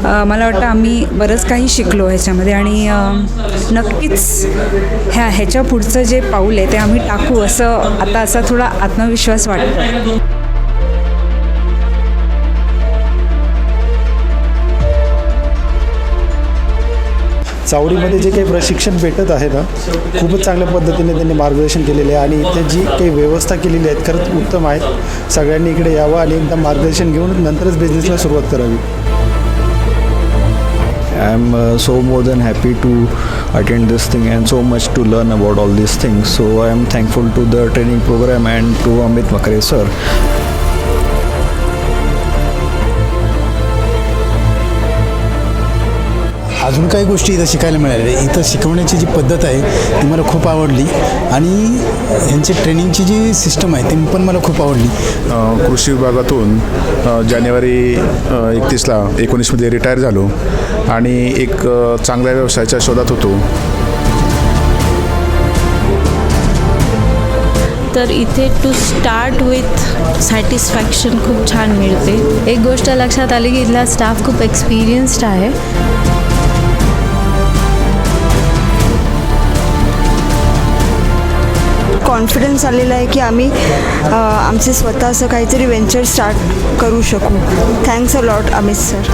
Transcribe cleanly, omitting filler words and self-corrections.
मला वाटतं आम्ही बरंच काही शिकलो ह्याच्यामध्ये आणि नक्कीच ह्याच्या पुढचं जे पाऊल आहे ते आम्ही टाकू असं आता असा थोडा आत्मविश्वास वाटतो. चावडीमध्ये जे काही प्रशिक्षण भेटत आहे ना, खूपच चांगल्या पद्धतीने त्यांनी मार्गदर्शन केलेले आहे आणि इथे जी काही व्यवस्था केलेली आहे खरंच उत्तम आहेत. सगळ्यांनी इकडे यावं आणि एकदा मार्गदर्शन घेऊन नंतरच बिझनेसला सुरुवात करावी. I am so more than happy to attend this thing and so much to learn about all these things. So I am thankful to the training program and to Amit Makare sir. अजून काही गोष्टी इथं शिकायला मिळाल्या. इथं शिकवण्याची जी पद्धत आहे ती मला खूप आवडली आणि यांची ट्रेनिंगची जी सिस्टम आहे ती पण मला खूप आवडली. कृषी विभागातून जानेवारी 19 रिटायर झालो आणि एक चांगल्या व्यवसायाच्या शोधात होतो. तर इथे टू स्टार्ट विथ सॅटिस्फॅक्शन खूप छान मिळते. एक गोष्ट लक्षात आली की इथला स्टाफ खूप एक्सपिरियन्स्ड आहे. कॉन्फिडन्स आलेला आहे की आम्ही आमचे स्वतःचं काहीतरी व्हेंचर स्टार्ट करू शकू. Thanks a lot Amit sir.